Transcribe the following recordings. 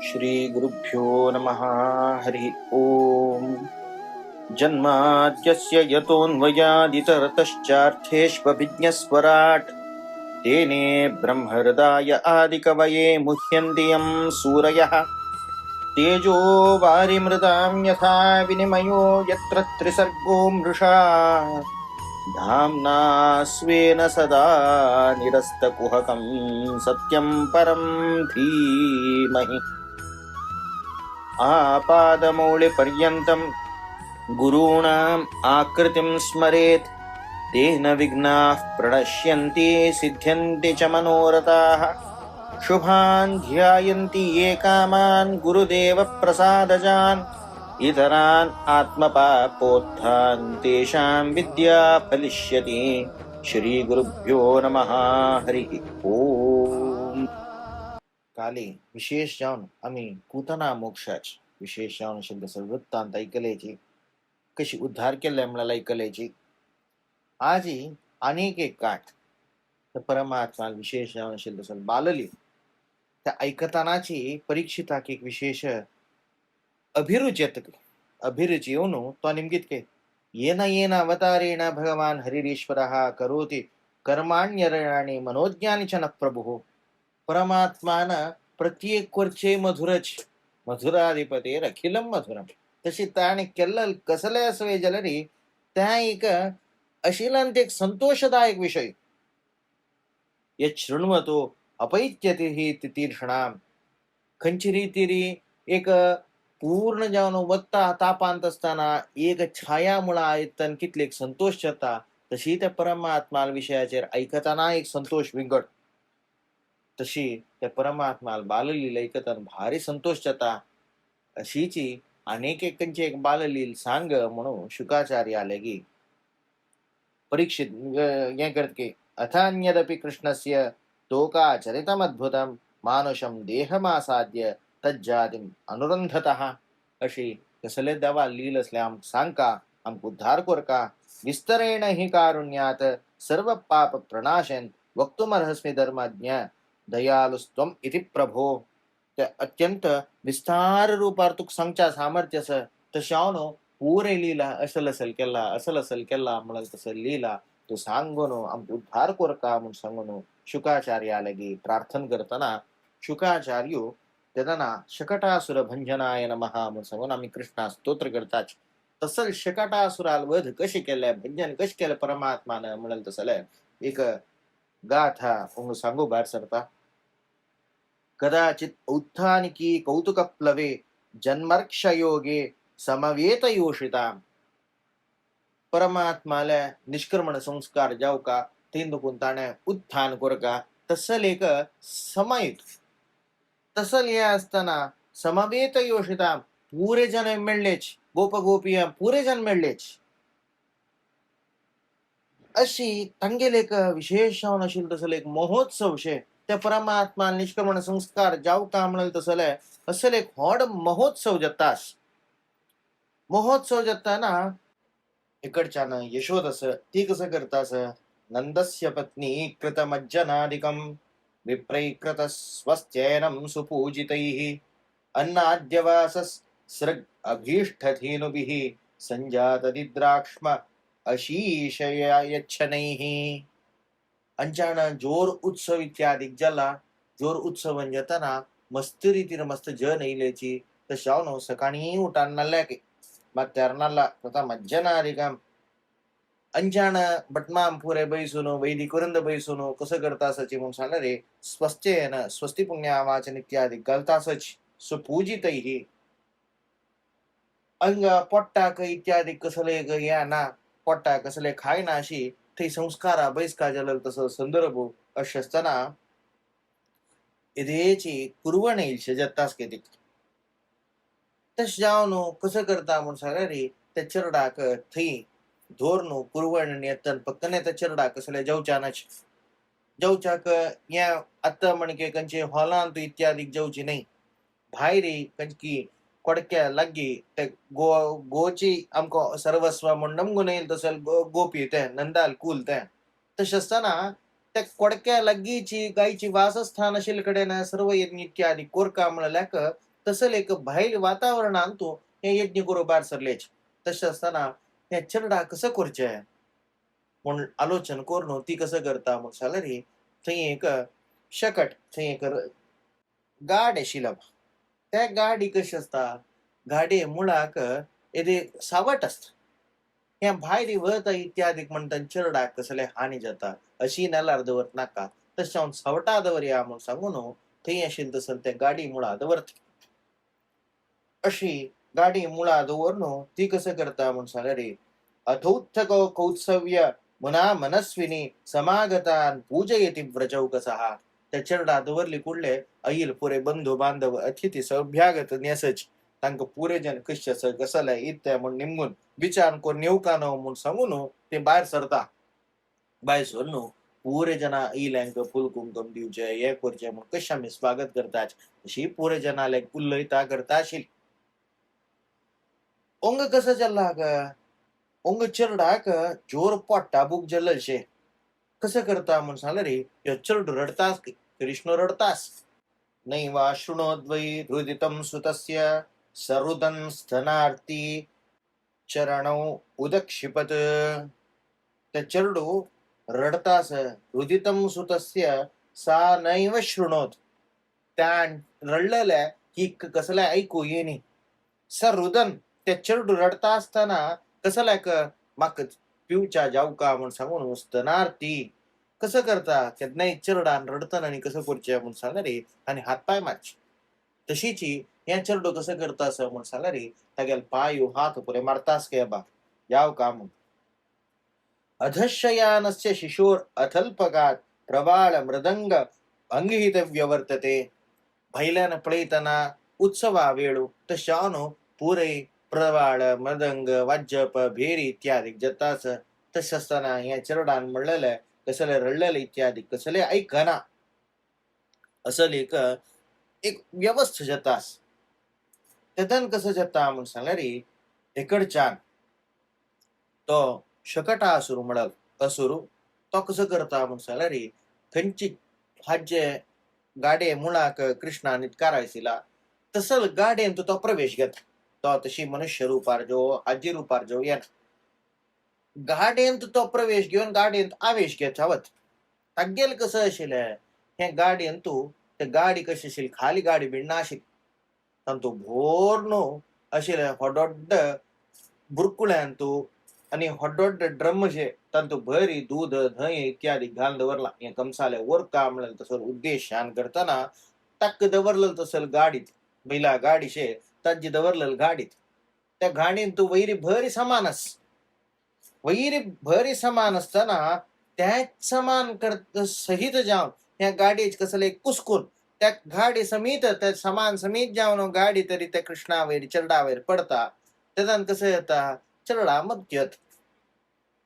श्री गुरुभ्यो नमः। हरि ओम। जन्माद्यस्य यतोऽन्वयादितरतश्चार्थेष्वभिज्ञस्वराट् तेने ब्रह्महृदाय आदिकवये मुह्यन्ति यं सूरयः। तेजो वारिमृदां यथा विनिमयो यत्र त्रिसर्गो मृषा धाम्ना स्वेन सदा निरस्तकुहकं सत्यं परं धीमहि। आपादमौलिपर्यन्तं गुरूणाम् आकृतिं स्मरेत् तेन विघ्नाः प्रणश्यन्ति सिद्ध्यन्ति च मनोरथाः। शुभान् ध्यायन्ति ये कामान् गुरुदेवप्रसादजान् इतरान् आत्मपापोत्थान् तेषां विद्या फलिष्यति। श्रीगुरुभ्यो नमः। हरि ओम। काली विशेष जाऊन आम्ही पूतना मोक्षाची विशेष जाऊन शब्द वृत्तांत ऐकल्याची कशी उद्धार केलाय मला ऐकल्याची आजी अनेक एक काठ तर परमात्मा विशेष जाऊन शब्द बालली त्या ऐकतानाची परीक्षिताक एक विशेष अभिरुची अभिरुची येऊन तो निमगित के येन येन अवतारेण भगवान हरिरीश्वरः करोति कर्माण्यरणानि मनोज्ञानी च न प्रभुः। परमात्मान प्रत्येक वर्षे मधुरच मधुराधिपते अखिलम मधुरम तशी त्याने केल्ल कसले असवे जलरी त्या एक अशिलांत एक संतोषदायक विषय यत् शृण्वतो अपैत्यते हि तीर्थणाम खंची रीतिरी एक पूर्ण जाऊन वत्ता तापांत असताना एक छाया मुळा आयतन कितले एक संतोष जाता तशी त्या परमात्मा विषयाचेर ऐकताना एक संतोष विंगड तशी त्या परमात्मा बाललीला ऐकताना भारी संतोष जाता अशीची अनेक एकांची एक बाललील सांग म्हणून शुकाचार्य आले की परीक्षित हे करते अथान्यदपि कृष्णस्य तोकाचरितमद्भुतं मानुषं देहमासाद्य तज्जातिम अनुरंधतः। अशी कसले दवा लील असल्या आम सांगका आम उद्धार कोरका विस्तरेण हि कारुण्यात सर्व पाप प्रणाशन वक्तुमर्हस्मि धर्मज्ञ दयालुस्त्वम इति प्रभो। त्या अत्यंत विस्तार रूपार तुक सांगच्या सामर्थ्यस तशावनो पूरे लीला असल असल केला म्हणून तसं लीला तो सांगोनो आम उद्धार कोरका म्हणून सांगोनो शुकाचार्य लगी प्रार्थना करताना शुकाचार्यो त्याना शकटासुर भंजनाय नमः म्हणून सांगून आम्ही कृष्णा स्तोत्र करताच तसल शकटासुराल वध कशी केलंय भंजन कशी केलं परमात्मानं म्हणून तसल एक गाथा म्हणून सांगू बाहेर सरता कदाचित औत्थानिकी कौतुक प्लवे जन्मर्क्षयोगे समवेत योषिता। परमात्माला निष्क्रमण संस्कार जाऊ का तीन ताणे उत्थान कोरका तसल एक समयुत तसल या असताना समवेत योषिता पुरे जन मिळलेच गोप गोपिया पुरे जन मिळलेच अशी तंगेल एक विशेष असेल तसल एक महोत्सव शे त्या परमात्मा निष्क्रमण संस्कार जाऊ का म्हणाल तसल असल एक होड महोत्सव जतास महोत्सव जताना इकडच्यानं यशोदस ती कसं करतास नंदस्य पत्नी कृतमज्जनादिकं विप्रैकृत स्वस्त्यैनं सुपूजितैः अन्नाद्यवासस् सृग अभीष्टधेनुभिः संजातदिद्राक्ष्म अशीशया यच्छनैः। अंचान जोर उत्सव इत्यादि जला जोर उत्सव जतना मस्त रीतीने मस्त जन येलेची तर शावनो सकाळी उठानला की मत्यारनला तथा मज्जनारिकम अंचान बटमाम पुरे बैसुनो वैदिक वृंद बैसुनो कसं करता सची म्हणून सांगणार रे स्वस्तेन स्वस्ति पुण्यावाचन इत्यादि गलता सच सुपूजितैः अंग पोट्टाक इत्यादि कसले या ना पोट्टा कसले खाय ना अशी ते संस्कारा बैसका जलल तसं संदर्भ अशस्तना इदेची कुरवण येईल शजत्तास के तस जावनो कसं करता म्हणून सांगा रे त्या चरडाक थई धोरनो कुरवण नेतन पक्कने त्या चरडा कसले जाऊचानच जाऊचाक या आता म्हणके कंचे हॉलांत इत्यादी जाऊची नाही भायरी कंची कोडक्या लग्गी ते गोची आमको सर्वस्व म्हणून गुणेल तसल गोपी ते नंदाल कुल ते तसताना त्या कोडक्या लग्गीची गायची वासस्थान असेल कडे ना सर्व इत्यादी कोरका म्हणल्याक तसल एक भाईल वातावरण आणतो हे यज्ञ करू बार सरलेच. तशें असताना हे चेडा कसं करचें म्हूण आलोचन करून ती कसं करता म्हूण जाल्यार थंय एक शकट थंय एक गाड आशिल्लो. त्या गाडी कशी असता, गाडये मुळाक येदे सावट असता. हे भायर वता इत्यादीक म्हणटा चेडाक कसले हानी जाता अशी नाल्यार दवरत नाका, तशें हांव सावटा दवरया म्हूण सांगून थंय आशिल्ले तसर त्या गाडी मुळा दवरता. अशी गाडी मुळा दवरून ती कसं करता म्हूण जाल्यार अथौत्थ कौत्सव्य मुना मनस्विनी समागतान पूजयति व्रजौकसः. त्या चेडा दवरली कुडले ऐल पुरे बंधू बांधव अतिथी सौभ्यागत नेसच तांकां पुरे जन कशे कसले इत्ते म्हूण निमून विचार करून येवका न्हू म्हूण सांगून ते भायर सरता. भायर सरून पुरे जना इल्यांक फूल कुमकुम दिवचे हे करचे म्हूण कशें आमी स्वागत करतात अशी पुरे जनाले उलयता करता आशिल्ली. ओंग कसं चल्ला ओंग चेडडाक जोर पोट्टा बूक जल्लशे कसं करता म्हूण सांगल्यार ह्यो चेडू रडतास कृष्ण रडतास. नैवा शृणोद्वै रुदितं सुतस्य सरुदन स्तनार्ती चरणौ उदक्षिपत. त्या चेडू रडतास रुदितं सुतस्य सा नैव शृणोत. त्या रडलेल्या की कसल्या ऐकू येनी. सरुदन त्या चेडू रडता असताना कसल्याक म्हाका पिवच्या जावका म्हूण सांगून स्तनार्थी कसं करता केन्नाय चेडडान रडतना आनी कसं करचें म्हूण सांगल्यार आनी हात पाय मारचे. तशीच हे चेडू कसं करता म्हूण सांगल्यार तागेले पाय हात पुरे मारतास के बा जावका म्हूण. अधशयानस्य शिशोर अथल्पगात प्रबाळ मृदंग अंगहित व्यवर्तते. भायल्यान पळयतना उत्सवा वेळू तशान पुरे प्रवाळ मृदंग वाजप भेरी इत्यादी जाताच. तशें आसतना हे चेडडान म्हणलेले कसले रडलेले इत्यादी कसले ऐकना असल एक व्यवस्था जातास. तेदन कसं जाता म्हूण सांगल्यार एकडच्यान तो शकटासूर म्हणल असुरू तो कसं करता म्हूण सांगल्यार थंयची हाजे गाडये मुळाक कृष्णा नितकार आयसिला तसल गाडयेन तो प्रवेश घेता. तो तशी मनुष्य रुपार जो हाजी रुपार जो येना. गाडयेन तो प्रवेश घेवन गाडयेन आवेश घेता वत. तागेल कसं आशिल्लें हे गाडयेन ते गाडी कशी आशिल्ली खाली गाडी बीन नाशिल्ली. तातूंत भोर न्हू आशिल्ले व्हडोड्ड बुरकुळ्यान आनी व्हडोड्ड ड्रमशे तातूंत भरी दूध धंय इत्यादी घालून दवरला. हे कमसाले वरका म्हणल्यार तसो उद्देशान करतना ताक दवरलेलो तसल गाडीत बैला गाडीशे ताजी दवरलेलो गाडीत. त्या गाडीन वैरी भरी सामान आस. वैरी भरी सामान असताना त्याच सामान सहित जावन ह्या गाडयेच कसले कुसकून त्या गाडी समीत त्या सामान समीत जावन गाडी तरी त्या कृष्णा वयर चेडा वयर पडता. तेदान कसं येता चेडा मत्यत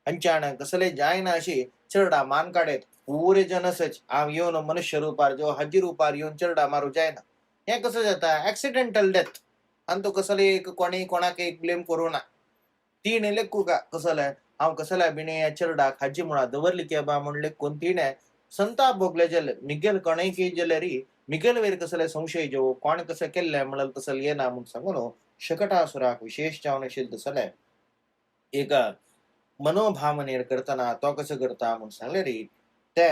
हांच्यान कसले जायना अशी चेडा मान काडेत पुरे जनसच हांव येवन मनुष्य रुपार जो हाजी रुपार येवन चेडा मारू जायना. हे कसं जाता ऍक्सिडेंटल डेथ. आनी तो कसले एक कोणी कोणाक एक ब्लेम करूना. तिणे लेखू का कसले हांव कसल्या बिणे चेडडाक हाजी मुळा दवरली के बा म्हूण लेखून तिणे संताप भोगले जाले. मिगेल कोणेय की जाल्यार मिगेल वयर कसले संशय जो कोण कसं केल्ले म्हणल्यार तसले येना म्हूण सांगून शकटासुराक विशेष जावन आशिल्ले तसले एका मनोभावनेर करतना तो कसं करता म्हूण सांगल्यार ते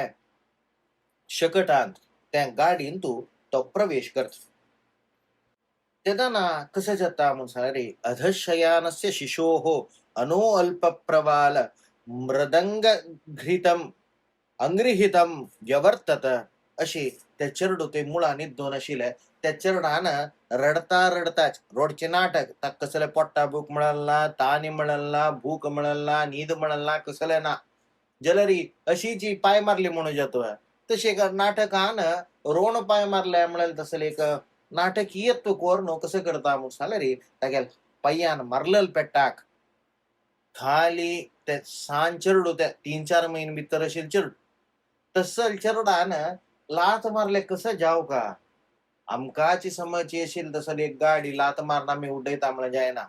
शकटांत त्या गाडीन तो प्रवेश करता. तेदाना कसं जाता म्हूण सांगल्यार अधशयानस्य शिशोः अनो अल्प प्रवाल मृदंग घृतम अंगृहितम व्यवर्तत. अशी त्या चेडू ते मुळा न्हिदून आशिल्ले. त्या चेडणान रडता रडताच रोडचे नाटक ताका कसले पोट्टा बूक म्हणलना तानी म्हणलना भूक म्हणलना न्हीद म्हणलना कसले ना जाल्यार अशी जी पाय मारली म्हणून जातो तशी एक नाटकान रोण पाय मारले म्हणाल तसले एक नाटकीयत्व कोरून कसं करता म्हूण सांगल्यार तागेल पायान मारलेल पेट्टाक खाली ते सांज चेडू ते 3-4 महिने भितर आशिल्ले चेडू तसल चेडडान लात मारले कसं जाव का. आमकाची समज येशील तसं एक गाडी लात मारून आम्ही उडयता म्हळ्यार जायना.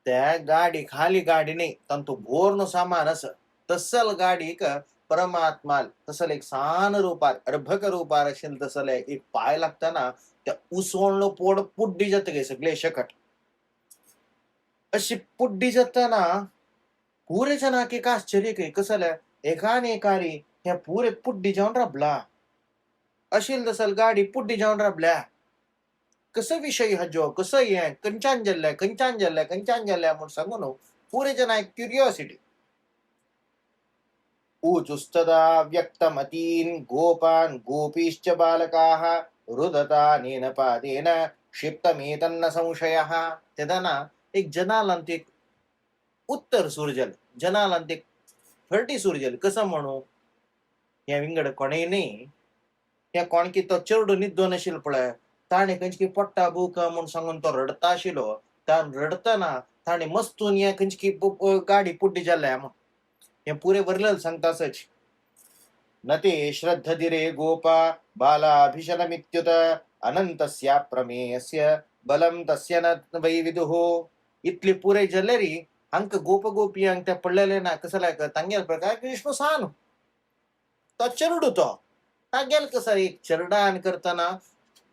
त्या गाडी खाली गाडी न्ही तातूंत भोर सामान आस. तसल गाडीक परमात्मा तसं एक सान रूपार अर्भक रूपार असेल तसं एक पाय लागताना त्या उसवळणं पोड पुड्डी जात गे सगळे शकट अशी पुड्डी जाताना पुरे जनाके का आश्चर्य के कसं एकाने एकारी ह्या पुरे पुड्डी जाऊन राबला असेल तसल गाडी पुड्डी जाऊन राबल्या कसं विषय हा जो कसं ये कंचान जल्ल्या म्हणून सांगू नो पुरे जन एक क्युरिओसिटी ऊचुस्तदा व्यक्तमतीन गोपान गोपीश्च बालकाः रुदतानेन पादेन क्षिप्तमेतन्न संशयः तेदाना एक जनालांत एक उत्तर सूर्जल जनालांत एक फर्टी सूर्जल कसं म्हणू या विंगड कोणेय नाही या कोणकी तो चरडू निद्दो नशील पळय ताणे खंचकी पट्टा बुक म्हणून सांगून तो रडता आशिलो ताण रडताना ताणे मस्तून या खंचकी गाडी पुड्डी जाल्ल्या हे पुरे वर्णन सांगतासच न ते श्रद्धधिरे गोपा बालाभिशनमित्युत अनंतस्या प्रमेयस्य बलम तस्य न वै विदुः इतली पुरे जल्लेरी अंक गोप गोपी अंक त्या पडलेले ना कसं लायक तांगेल प्रकार कृष्ण सान तो चरडू तो तांगेल कसं एक चरडान करताना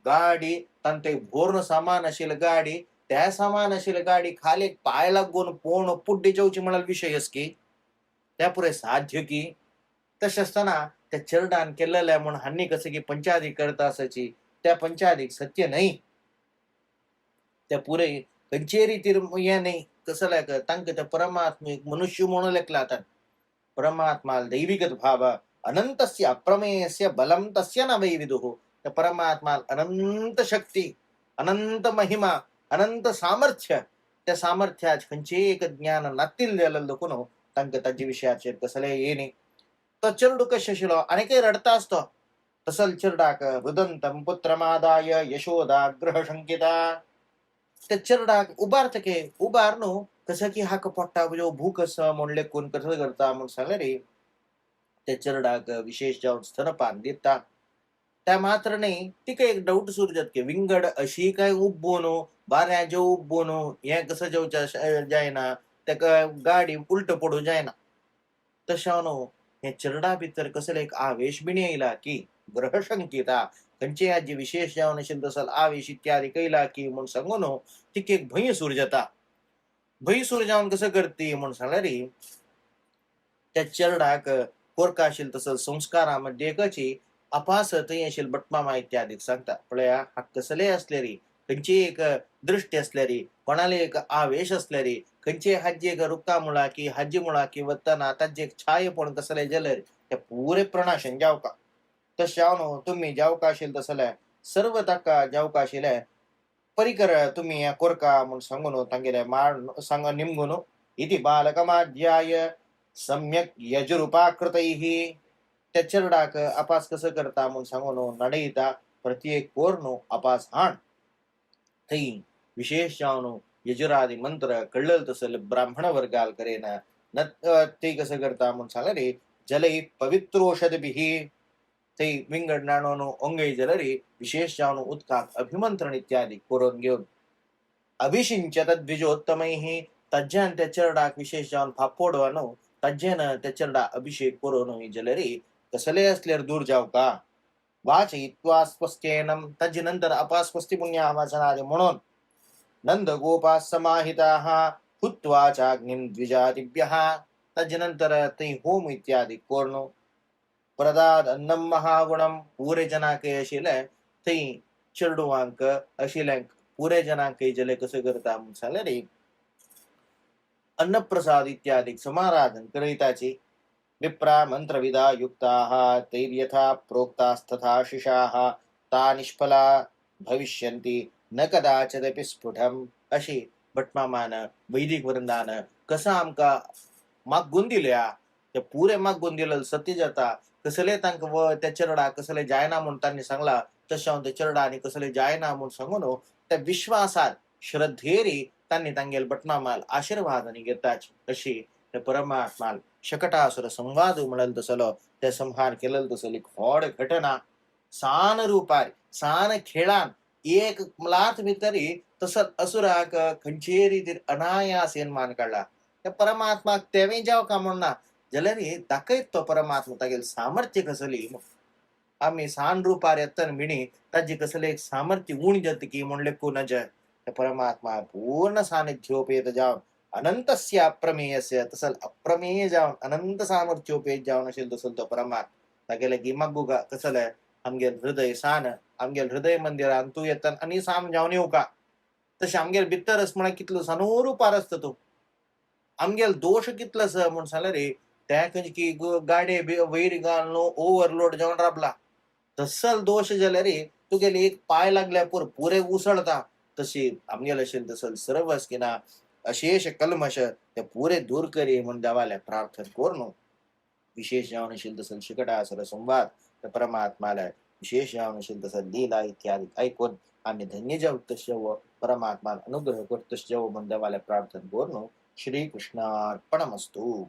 गाडी तांते भोरन सामान असेल गाडी त्या सामान असेल गाडी खाली पाय लागून पोण पुड्डी जाऊची म्हणाल विषयच की त्या पुरे साध्य की तसे असताना त्या चरडान केलेल्या म्हणून हानी कसं की पंचाधिक करता असायची त्या पंचाधिक सत्य नाही त्या पुरे कंचेरी तिर या नाही कसं लायक तांक त्या परमात्मा एक मनुष्य म्हणून लेखला आता परमात्मा दैविगत भाव अनंतस्य अप्रमेयस्य बलम तस्य न वै विदुः त्या परमात्मा अनंत शक्ती अनंत महिमा अनंत सामर्थ्य त्या सामर्थ्यात खंचे एक ज्ञान नातील कोण तांक ताजी विषयाचे कसले येणे तो चरडू कश शिलो आणि काही रडता असतो तसल चरडाक रुदंतम पुत्रमादाय यशोदा ग्रह शंकिता त्या चरडाक उबारतके उबारनो कसं की हाक पोट्टा जो भूक असं म्हणले कोण कसं करता म्हणून सांगले रे त्या चरडाक विशेष जाऊन स्तनपान देता त्या मात्र नाही ती काही एक डाऊट सुरजत के विंगड अशी काय उब्बोनो बाऱ्या जो उब्बोनो हे कसं जाऊच्या जायना त्या गाडी उलट पडू जायना तशानो हे चरडा भितर कसं एक आवेश बिणी येईला की ग्रह शंकिता खंचे आजी विशेष जाऊन असेल तसल आवेश इत्यादी कैला की म्हणून सांगू नो तिक एक भय सुरजता भय सूर जाऊन कसं करते म्हणून सांगला रे त्या चरडाक कोरका असेल तसं संस्कारामध्ये कची अपास तई असेल बटमामा इत्यादी सांगता पळया हा कसले असले रे खंची एक दृष्टी असल्यारी कोणाला एक आवेश असल्यारी खंचे हाजी एक रुक्का मुळा की हाजी मुळा की वत्ताना ताजे एक छाय पण कसले जलर त्या पुरे प्रणाशन जाव का तशावनो तुम्ही जाव का असेल तसल्या सर्व ताका जाव का असेल परिकर तुम्ही या कोरका म्हणून सांगून तांगेल्या मार सांग निमगुन इति बालकमाध्याय सम्यक यजुरूपाकृतैः त्या चरडाक अपास कसं करता म्हणून सांगून नडईता प्रत्येक कोरनो अपास हाण थई विशेष जावनो यजुरादी मंत्र कळल तसल ब्राह्मण वर्गाल करेना न ते कसं करता म्हणून सांगा रे जलै पवित्रोषधभिः ते विंगड नाणोनो ओंगै जलरी विशेष जावनो उत्काक अभिमंत्रण इत्यादी करून घेऊन अभिषिंच तद्विजोत्तमैः तज्ज्यान त्या चरडाक विशेष जाऊन फापोडवानो तज्ज्यान त्या चरडा अभिषेक करून जलरी कसले असल्यावर दूर जाव का वाचयित्वा स्वस्त्येनं तज्जनंतर अपास्वस्ति पुण्यावाचनादि म्हणून नंद गोपा समाहिताः हुत्वा चाग्निं द्विजातिभ्यः तज्जनंतर तै होम इत्यादि कोर्णो प्रदाद अन्नम महागुणम पूरे जनाके अशिल तै चरडुवांक अशिलंक पूरे जनाके जले कसं करता म्हणून सांगले रे अन्नप्रसाद इत्यादि समाराधन करिताची विप्रा मंत्रविदा युक्ताः तैर्यथा प्रोक्तास्तथा शिशाः ता निष्फला भविष्यन्ति न कदाचिदपि स्फुटम अशी भटमामान वैदिक वृंदान कसं आमका मागून दिल्या त्या पुरे मागून दिलं सत्य जाता कसले तांक व त्या चरडा कसले जायना म्हणून त्यांनी सांगला तशा त्या चरडा आणि कसले जायना म्हणून सांगून त्या विश्वासात श्रद्धेरी त्यांनी तांगेल बटमामाल आशीर्वाद आणि घेताच अशी परमात्मा शकटासुर संवाद म्हणल तसलो त्या संहार केलेलं तसल एक होड घटना सान रूपार सान खेळान एक मलात भितरी तस असुराक खंचेरी अनायासेन मान काढला त्या परमात्मा तेवे जाव का म्हणना जलरी दाखयत तो परमात्मा तागेल सामर्थ्य कसली आम्ही सान रूपार येतन बिणी ताजी कसले एक सामर्थ्य उण जत की म्हणले कोण जय परमात्मा पूर्ण सानिध्योपेत जावन अनंतस्य अप्रमेयस्य तसल अप्रमेय जावन अनंत सामर्थ्योपेत जावन असेल तसल तो परमात्मा तागेले की मग्गुगा कसले आमगेल हृदय सान आमगेल हृदय मंदिरान तू येतन आणि साम जावन येऊ का तशें आमगेल भितरच म्हणा कितलो सनोरूपार आसता तो आमगेल दोष कितलोस म्हूण सांगले रे त्या खंयची की गाडये वयर घाल न्हू ओव्हरलोड जावन राबला तसल दोष जाल्यार रे तुगेले एक पाय लागल्यार पुरे उसळता तशी आमगेले अशेल तसल सर्वस की ना अशेष कल्मश ते पुरे दूर करी म्हूण देवाले प्रार्थना कोर न्हू विशेष जावन अशेल तसल शिकटासुर संवाद ते परमात्माले विशेष जावन अशेल तसल लीला इत्यादी ऐकून आम्ही धन्य जाऊ तस्य परमात्मा अनुग्रह करतस्य म्हूण देवाले प्रार्थना कोर न्हू श्री कृष्णार्पणमस्तु